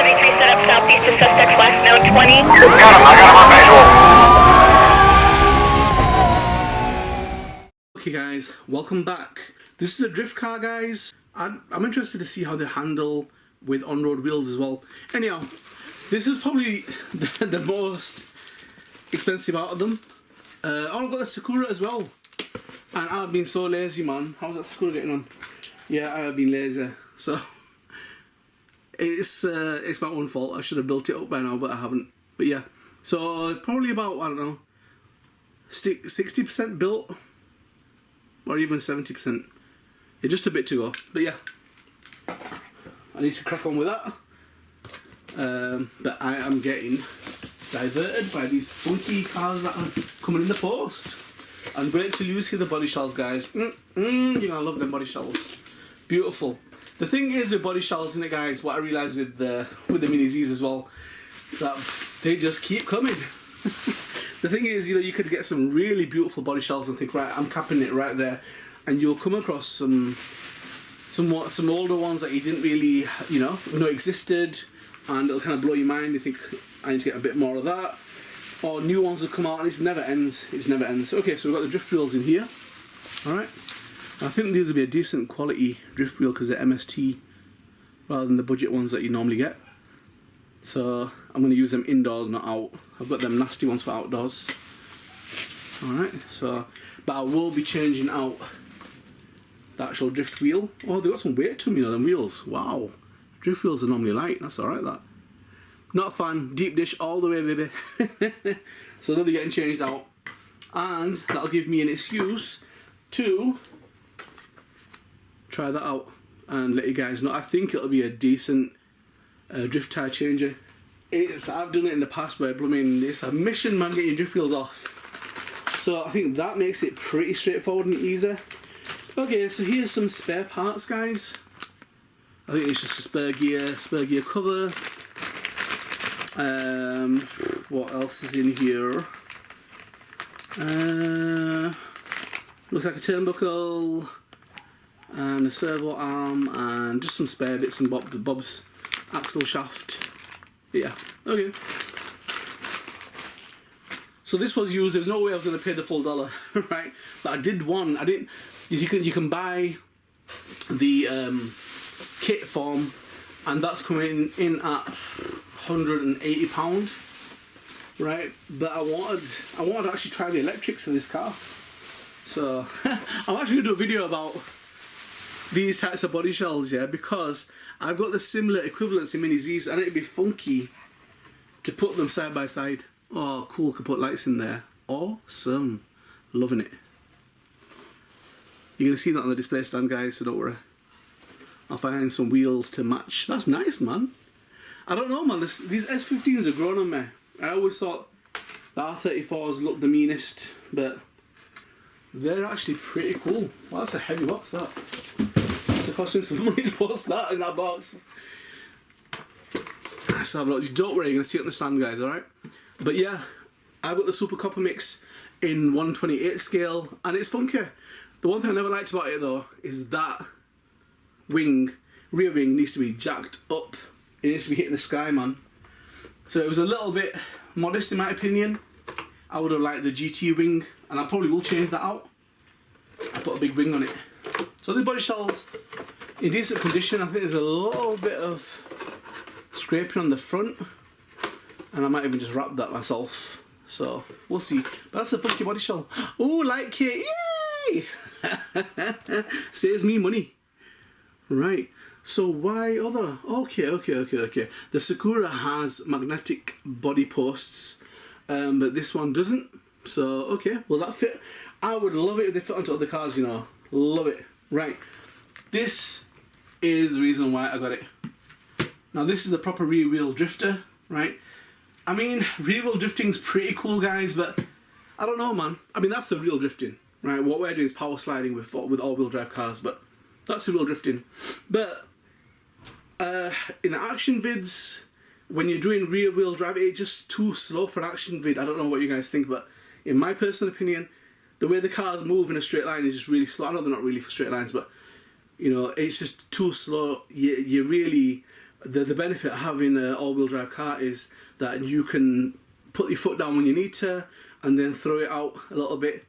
23 set up southeast of suspects last known 20. I got him on visual. Okay guys, welcome back. This is a drift car, guys. I'm interested to see how they handle with on-road wheels as well. Anyhow, this is probably the most expensive out of them. Oh, I've got the Sakura as well. And I've been so lazy, man. How's that Sakura getting on? Yeah, I have been lazy. So, it's my own fault. I should have built it up by now, but I haven't. But yeah, so probably about, I don't know, 60% built. Or even 70%. Yeah, just a bit to go. But yeah, I need to crack on with that. But I am getting diverted by these funky cars that are coming in the post. And wait till you see the body shells, guys. You're gonna love them body shells. Beautiful. The thing is with body shells, isn't it, guys? What I realised with the Mini Zs as well, that they just keep coming. The thing is, you know, you could get some really beautiful body shells and think, right, I'm capping it right there, and you'll come across some older ones that you didn't really, you know existed, and it'll kind of blow your mind. You think, I need to get a bit more of that, or new ones will come out, and it never ends. It never ends. Okay, so we've got the drift wheels in here. All right, I think these will be a decent quality drift wheel because they're MST rather than the budget ones that you normally get. So I'm going to use them indoors, not out. I've got them nasty ones for outdoors. Alright, so, but I will be changing out the actual drift wheel. Oh, they got some weight to them, you know, them wheels. Wow. Drift wheels are normally light, that's alright, that. Not a fan, deep dish all the way, baby. So they'll be getting changed out. And that'll give me an excuse to try that out and let you guys know. I think it'll be a decent drift tyre changer. I've done it in the past where, it's a mission, man, getting your drift wheels off. So I think that makes it pretty straightforward and easy. Okay, so here's some spare parts, guys. I think it's just a spare gear cover. What else is in here? Looks like a turnbuckle and a servo arm and just some spare bits and bobs. Axle shaft. Yeah, okay. So this was used, there's no way I was going to pay the full $1, right? But I did one, you can buy the kit form, and that's coming in at £180, right? But I wanted to actually try the electrics of this car. So, I'm actually going to do a video about these types of body shells, yeah, because I've got the similar equivalents in Mini Zs, and it'd be funky to put them side by side. Oh, cool, could put lights in there. Awesome. Loving it. You're going to see that on the display stand, guys, so don't worry. I'll find some wheels to match. That's nice, man. I don't know, man, these S15s are growing on me. I always thought the R34s looked the meanest, but they're actually pretty cool. Wow, that's a heavy box, that. It cost him some money to post that in that box. Let's have a look. Don't worry, you're going to see it on the stand, guys, alright? But yeah, I've got the Super Copper Mix in 1/28 scale, and it's funky. The one thing I never liked about it, though, is that rear wing needs to be jacked up. It needs to be hitting the sky, man. So it was a little bit modest, in my opinion. I would have liked the GT wing, and I probably will change that out. I put a big wing on it. So the body shells in decent condition. I think there's a little bit of scraping on the front, and I might even just wrap that myself. So we'll see. But that's a funky body shell. Oh, light kit! Yay! Saves me money. Right. So why other? Okay. The Sakura has magnetic body posts, but this one doesn't. So okay, will that fit? I would love it if they fit onto other cars. You know, love it. Right. This is the reason why I got it. Now this is a proper rear wheel drifter, right? I mean, rear wheel drifting's pretty cool, guys, but I don't know, man. I mean, that's the real drifting, right? What we're doing is power sliding with all-wheel drive cars, but that's the real drifting. But in action vids, when you're doing rear wheel drive, it's just too slow for an action vid. I don't know what you guys think, but in my personal opinion, the way the cars move in a straight line is just really slow. I know they're not really for straight lines, but you know, it's just too slow. You're really the benefit of having an all-wheel drive car is that you can put your foot down when you need to, and then throw it out a little bit.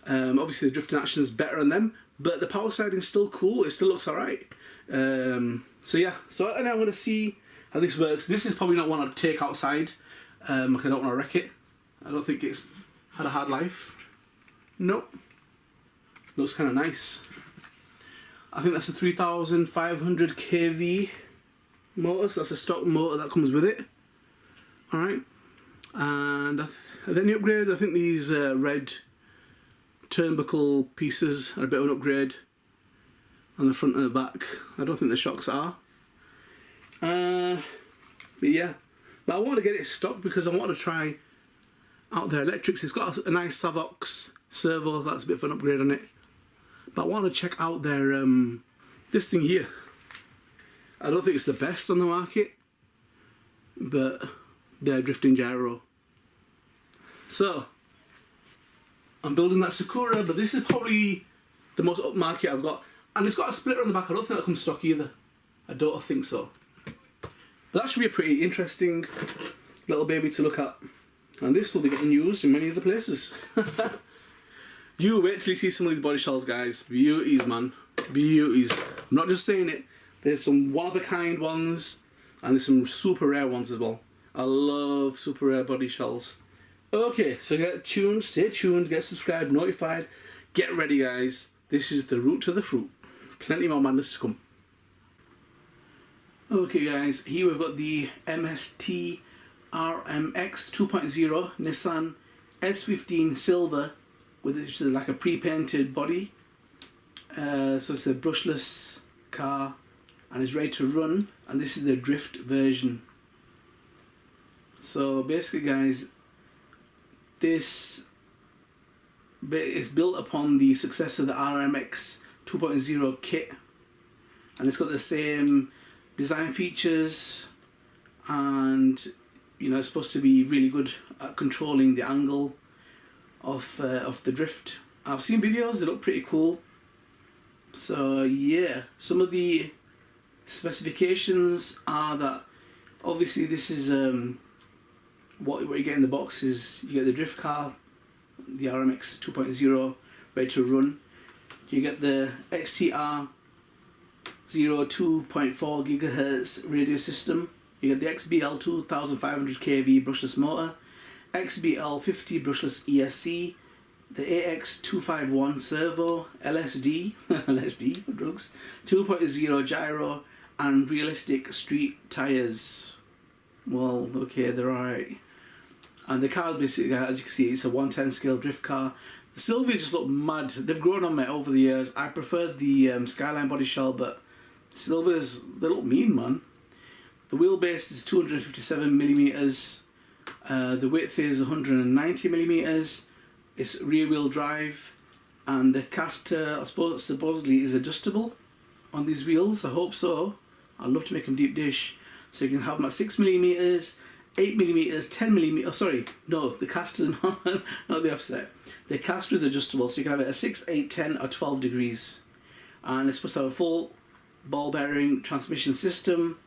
Obviously, the drifting action is better on them, but the power sliding is still cool. It still looks alright. So yeah, and I'm going to see how this works. This is probably not one I'd take outside. I don't want to wreck it. I don't think it's had a hard life. Nope. Looks kind of nice. I think that's a 3,500 kV motor, so that's a stock motor that comes with it. Alright. And then the upgrades, I think these red turnbuckle pieces are a bit of an upgrade on the front and the back. I don't think the shocks are. But yeah. But I want to get it stock because I want to try out their electrics. It's got a nice Savox servo, that's a bit of an upgrade on it. But I want to check out their this thing here. I don't think it's the best on the market, but their drifting gyro. So I'm building that Sakura, but this is probably the most upmarket I've got, and it's got a splitter on the back. I don't think that comes stock either. I don't think so. But that should be a pretty interesting little baby to look at, and this will be getting used in many other places. You wait till you see some of these body shells, guys. Beauties, man. Beauties. I'm not just saying it. There's some one-of-a-kind ones, and there's some super rare ones as well. I love super rare body shells. Okay, so get tuned, stay tuned, get subscribed, notified. Get ready, guys. This is the route to the fruit. Plenty more madness to come. Okay, guys. Here we've got the MST RMX 2.0 Nissan S15 Silver, with which is like a pre-painted body. So it's a brushless car and it's ready to run, and this is the drift version. So basically, guys, this is built upon the success of the RMX 2.0 kit, and it's got the same design features, and you know, it's supposed to be really good at controlling the angle of the drift. I've seen videos, they look pretty cool. So yeah, some of the specifications are that obviously this is what you get in the box is you get the drift car, the RMX 2.0 ready to run. You get the XTR 2.4 GHz radio system. You get the XBL 2500 kV brushless motor, XBL 50 brushless ESC, the AX251 servo, LSD, LSD for drugs, 2.0 gyro, and realistic street tyres. Well, okay, they're alright. And the car basically, as you can see, it's a 110 scale drift car. The Silvia just look mad. They've grown on me over the years. I preferred the Skyline body shell, but Silvia's, they look mean, man. The wheelbase is 257mm. The width is 190mm. It's rear wheel drive, and the caster, I suppose, supposedly is adjustable on these wheels. I hope so. I'd love to make them deep dish, so you can have them at 6mm, 8mm, 10mm. Oh, sorry, no, the caster's not the offset. The caster is adjustable, so you can have it at 6, 8, 10, or 12 degrees, and it's supposed to have a full ball bearing transmission system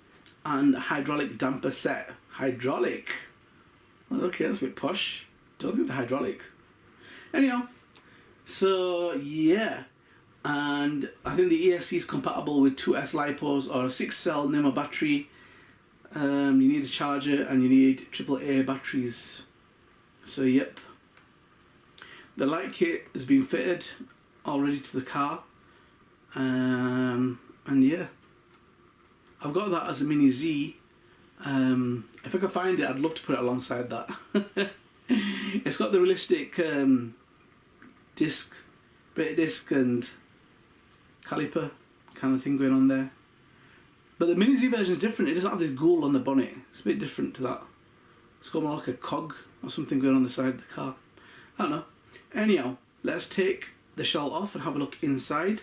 and a hydraulic damper set. Hydraulic. Well, okay, that's a bit posh. Don't think the hydraulic. Anyhow, so yeah, and I think the ESC is compatible with 2S LiPos or a 6-cell NEMA battery. You need a charger and you need AAA batteries. So yep, the light kit has been fitted already to the car, and yeah, I've got that as a Mini Z. If I can find it, I'd love to put it alongside that. It's got the realistic brake disc and caliper kind of thing going on there. But the Mini Z version is different. It doesn't have this ghoul on the bonnet. It's a bit different to that. It's got more like a cog or something going on the side of the car. I don't know. Anyhow, let's take the shell off and have a look inside.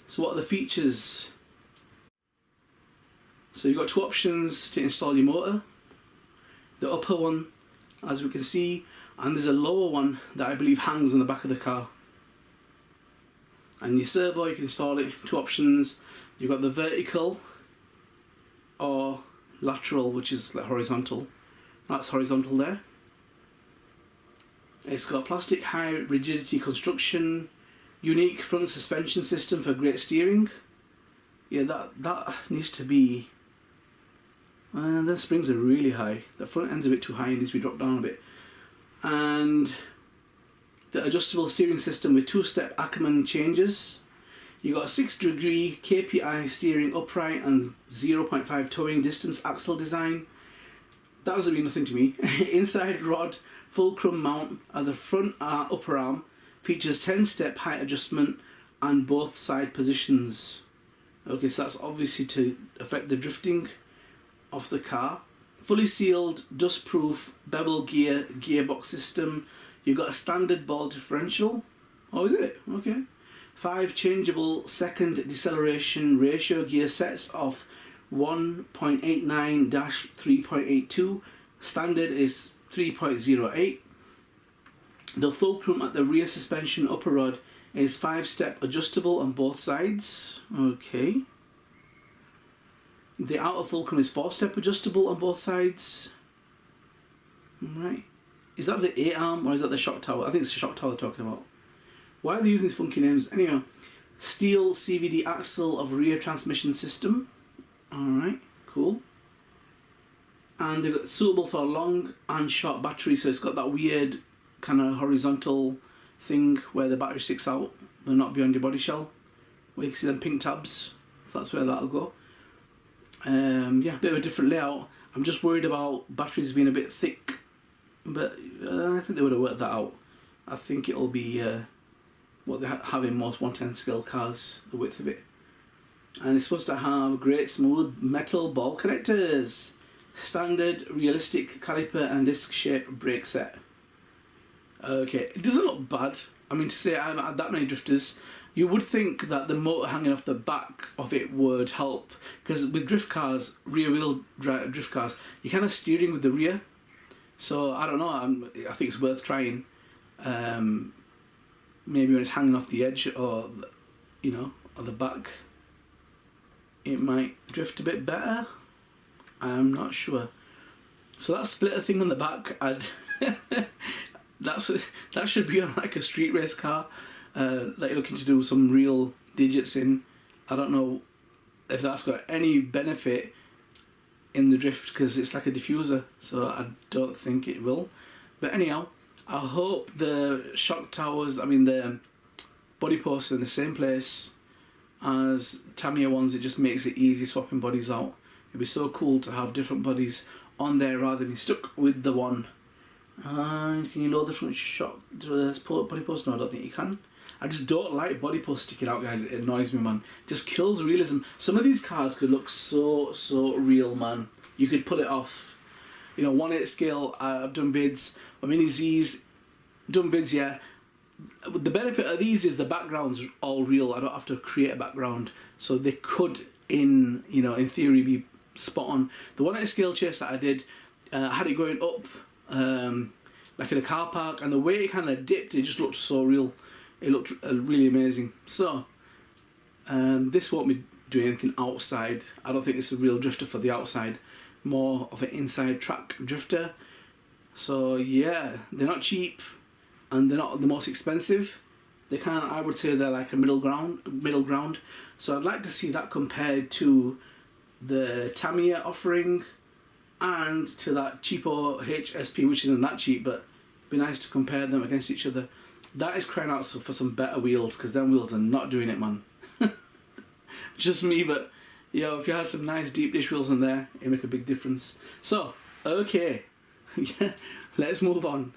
So what are the features? So you've got two options to install your motor. The upper one, as we can see, and there's a lower one that I believe hangs on the back of the car. And your servo, you can install it. Two options. You've got the vertical or lateral, which is like horizontal. That's horizontal there. It's got plastic high rigidity construction, unique front suspension system for great steering. Yeah, that needs to be. The springs are really high. The front end's a bit too high and needs to be dropped down a bit. And the adjustable steering system with 2-step Ackerman changes. You got a 6-degree KPI steering upright and 0.5 towing distance axle design. That doesn't mean nothing to me. Inside rod fulcrum mount at the front upper arm features 10-step height adjustment and both side positions. Okay, so that's obviously to affect the drifting of the car. Fully sealed, dust-proof bevel gear gearbox system. You've got a standard ball differential. Oh, is it? Okay. 5 changeable second deceleration ratio gear sets of 1.89-3.82. Standard is 3.08. The fulcrum at the rear suspension upper rod is 5-step adjustable on both sides. Okay. The outer fulcrum is 4-step adjustable on both sides. Right. Is that the 8-arm or is that the shock tower? I think it's the shock tower they're talking about. Why are they using these funky names? Anyway, steel CVD axle of rear transmission system. Alright, cool. And they've got suitable for long and short battery, so it's got that weird kind of horizontal thing where the battery sticks out but not beyond your body shell. Where you can see them pink tabs. So that's where that'll go. Yeah, a bit of a different layout. I'm just worried about batteries being a bit thick, but I think they would have worked that out. I think it'll be what they have in most 110 scale cars, the width of it. And it's supposed to have great smooth metal ball connectors, standard realistic caliper and disc shape brake set. Okay, it doesn't look bad. I mean, to say I haven't had that many drifters, you would think that the motor hanging off the back of it would help, because with drift cars, rear wheel drive drift cars, you're kind of steering with the rear. So I don't know, I think it's worth trying. Maybe when it's hanging off the edge or, you know, or the back, it might drift a bit better. I'm not sure. So that splitter thing on the back, that should be on like a street race car, like looking to do some real digits in. I don't know if that's got any benefit in the drift because it's like a diffuser, so I don't think it will. But anyhow, I hope the shock towers, I mean the body posts are in the same place as Tamiya ones. It just makes it easy swapping bodies out. It'd be so cool to have different bodies on there rather than be stuck with the one. And can you load the front shock to the body post? No, I don't think you can. I just don't like body posts sticking out, guys. It annoys me, man. It just kills realism. Some of these cars could look so real, man. You could pull it off. You know, 1/8 scale, I've done vids. Mini Z's, done vids, yeah. The benefit of these is the background's all real. I don't have to create a background. So they could, in theory, be spot on. The 1/8 scale chase that I did, I had it going up, like in a car park, and the way it kind of dipped, it just looked so real. It looked really amazing. So, this won't be doing anything outside. I don't think it's a real drifter for the outside. More of an inside track drifter. So yeah, they're not cheap, and they're not the most expensive. They I would say they're like a middle ground. So I'd like to see that compared to the Tamiya offering, and to that cheapo HSP, which isn't that cheap, but it'd be nice to compare them against each other. That is crying out for some better wheels, because them wheels are not doing it, man. Just me, but if you had some nice deep dish wheels in there, it'd make a big difference. So, okay, yeah, let's move on.